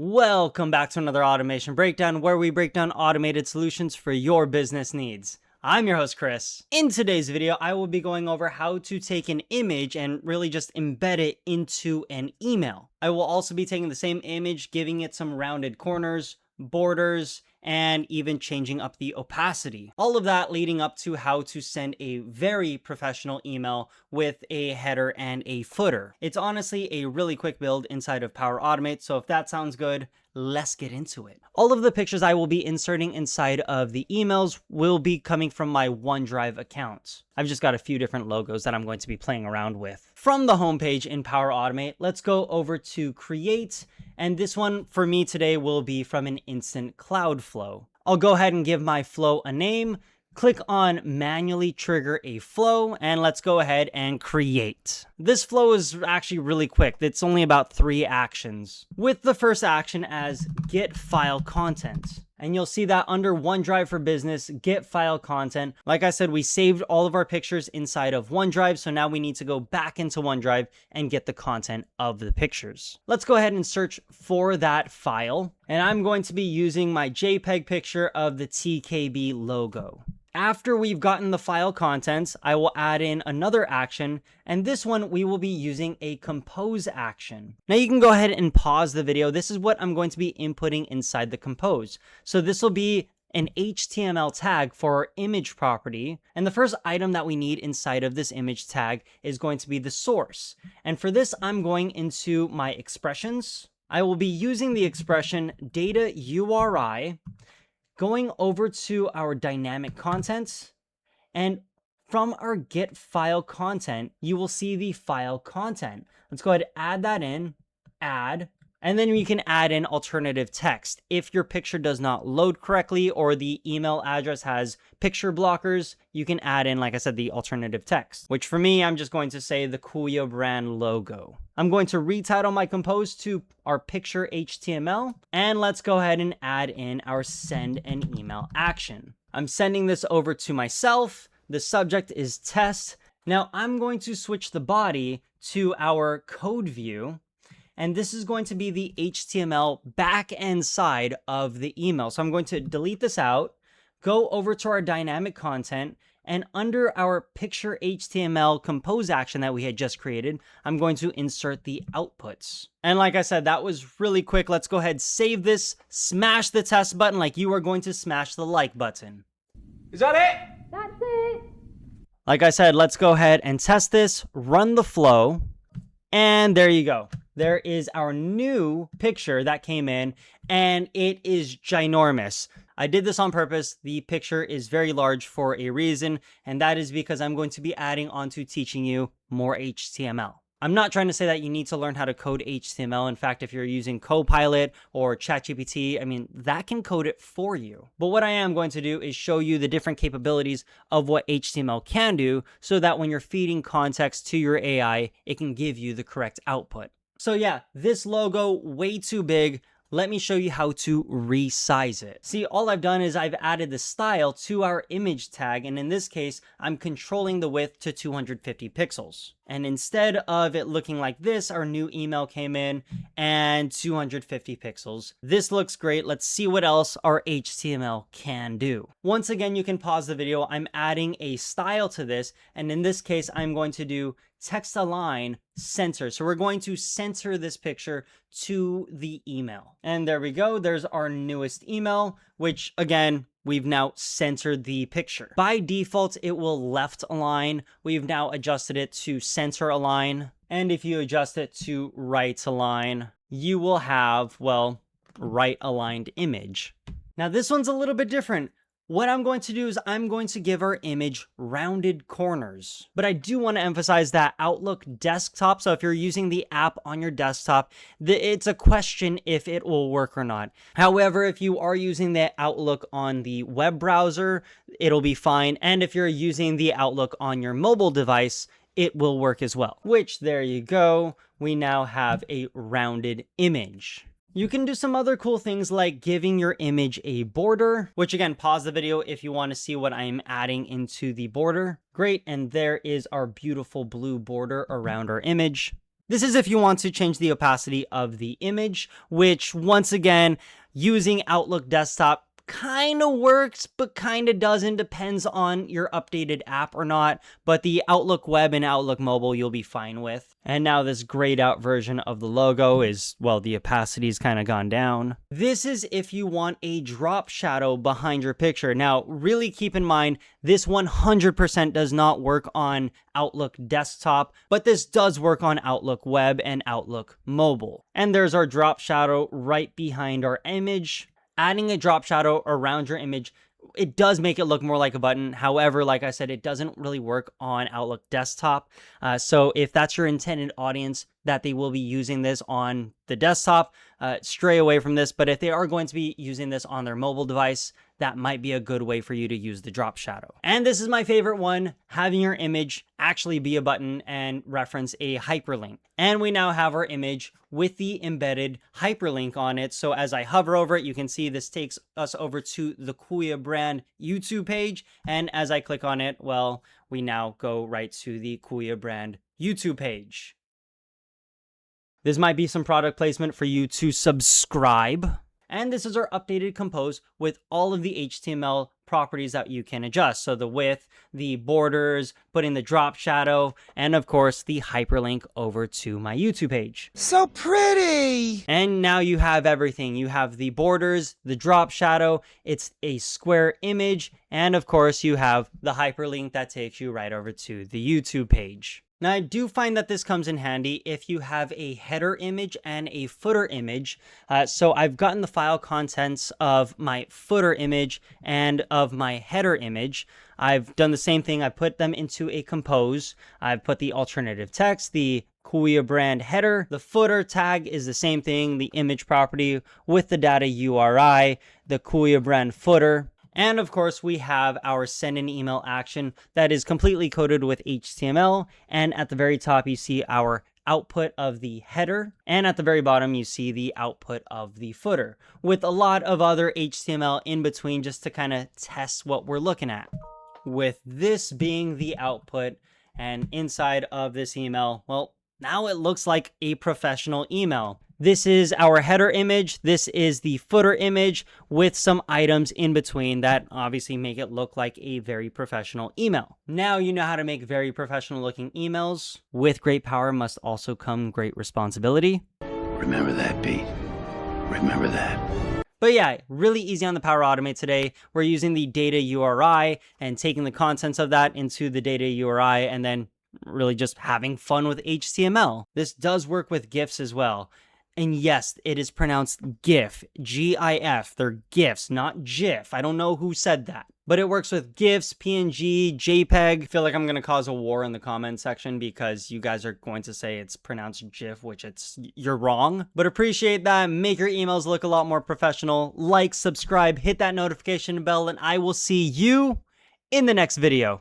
Welcome back to another automation breakdown where we break down automated solutions for your business needs. I'm your host, Chris. In today's video, I will be going over how to take an image and really just embed it into an email. I will also be taking the same image, giving it some rounded corners, borders, and even changing up the opacity. All of that leading up to how to send a very professional email with a header and a footer. It's honestly a really quick build inside of Power Automate, so if that sounds good, let's get into it. All of the pictures I will be inserting inside of the emails will be coming from my OneDrive account. I've just got a few different logos that I'm going to be playing around with. From the homepage in Power Automate, let's go over to Create, and this one for me today will be from an instant cloud flow. I'll go ahead and give my flow a name, click on manually trigger a flow, and let's go ahead and create. This flow is actually really quick. It's only about 3 actions, with the first action as get file content. And you'll see that under OneDrive for Business, get file content. Like I said, we saved all of our pictures inside of OneDrive, so now we need to go back into OneDrive and get the content of the pictures. Let's go ahead and search for that file. And I'm going to be using my JPEG picture of the TKB logo. After we've gotten the file contents, I will add in another action, and this one we will be using a compose action. Now you can go ahead and pause the video. This is what I'm going to be inputting inside the compose. So this will be an HTML tag for our image property, and the first item that we need inside of this image tag is going to be the source. And for this, I'm going into my expressions. I will be using the expression DataURI, going over to our dynamic content, and from our get file content, you will see the file content. Let's go ahead and add that in, add, and then we can add in alternative text. If your picture does not load correctly or the email address has picture blockers, you can add in, like I said, the alternative text, which for me, I'm just going to say the Kuya brand logo. I'm going to retitle my compose to our picture HTML, and let's go ahead and add in our send an email action. I'm sending this over to myself. The subject is test. Now I'm going to switch the body to our code view, and this is going to be the HTML back-end side of the email. So I'm going to delete this out, go over to our dynamic content, and under our picture HTML compose action that we had just created, I'm going to insert the outputs. And like I said, that was really quick. Let's go ahead, save this, smash the test button like you are going to smash the like button. Is that it? That's it. Like I said, let's go ahead and test this, run the flow, and there you go. There is our new picture that came in, and it is ginormous. I did this on purpose. The picture is very large for a reason, and that is because I'm going to be adding on to teaching you more HTML. I'm not trying to say that you need to learn how to code HTML. In fact, if you're using Copilot or ChatGPT, I mean, that can code it for you. But what I am going to do is show you the different capabilities of what HTML can do so that when you're feeding context to your AI, it can give you the correct output. So yeah, this logo, way too big. Let me show you how to resize it. See, all I've done is I've added the style to our image tag, and in this case, I'm controlling the width to 250 pixels. And instead of it looking like this, our new email came in and 250 pixels. This looks great. Let's see what else our HTML can do. Once again, you can pause the video. I'm adding a style to this, and in this case, I'm going to do text align center. So we're going to center this picture to the email. And there we go. There's our newest email, which again, we've now centered the picture. By default, it will left align. We've now adjusted it to center align. And if you adjust it to right align, you will have, well, right aligned image. Now this one's a little bit different. What I'm going to do is I'm going to give our image rounded corners. But I do want to emphasize that Outlook desktop, so if you're using the app on your desktop, it's a question if it will work or not. However, if you are using the Outlook on the web browser, it'll be fine. And if you're using the Outlook on your mobile device, it will work as well. Which, there you go. We now have a rounded image. You can do some other cool things like giving your image a border, which again, pause the video if you want to see what I'm adding into the border. Great, and there is our beautiful blue border around our image. This is if you want to change the opacity of the image, which once again, using Outlook Desktop kind of works, but kind of doesn't. Depends on your updated app or not. But the Outlook Web and Outlook Mobile, you'll be fine with. And now this grayed out version of the logo is, well, the opacity's kind of gone down. This is if you want a drop shadow behind your picture. Now, really keep in mind, this 100% does not work on Outlook Desktop, but this does work on Outlook Web and Outlook Mobile. And there's our drop shadow right behind our image. Adding a drop shadow around your image, it does make it look more like a button. However, like I said, it doesn't really work on Outlook Desktop. So if that's your intended audience, that they will be using this on the desktop, stray away from this. But if they are going to be using this on their mobile device, that might be a good way for you to use the drop shadow. And this is my favorite one, having your image actually be a button and reference a hyperlink. And we now have our image with the embedded hyperlink on it. So as I hover over it, you can see this takes us over to the Kuya brand YouTube page. And as I click on it, well, we now go right to the Kuya brand YouTube page. This might be some product placement for you to subscribe. And this is our updated compose with all of the HTML properties that you can adjust. So the width, the borders, putting the drop shadow, and of course the hyperlink over to my YouTube page. So pretty! And now you have everything. You have the borders, the drop shadow, it's a square image, and of course you have the hyperlink that takes you right over to the YouTube page. Now, I do find that this comes in handy if you have a header image and a footer image. So I've gotten the file contents of my footer image and of my header image. I've done the same thing. I put them into a compose. I've put the alternative text, the Kuya brand header. The footer tag is the same thing, the image property with the DataURI, the Kuya brand footer. And of course, we have our send an email action that is completely coded with HTML. And at the very top, you see our output of the header. And at the very bottom, you see the output of the footer with a lot of other HTML in between just to kind of test what we're looking at. With this being the output and inside of this email, well, now it looks like a professional email. This is our header image. This is the footer image with some items in between that obviously make it look like a very professional email. Now you know how to make very professional looking emails. With great power must also come great responsibility. Remember that, Pete. Remember that. But yeah, really easy on the Power Automate today. We're using the DataURI and taking the contents of that into the DataURI and then really just having fun with HTML. This does work with GIFs as well. And yes, it is pronounced GIF, G-I-F. They're GIFs, not GIF. I don't know who said that. But it works with GIFs, PNG, JPEG. I feel like I'm going to cause a war in the comment section because you guys are going to say it's pronounced GIF, which you're wrong. But appreciate that. Make your emails look a lot more professional. Like, subscribe, hit that notification bell, and I will see you in the next video.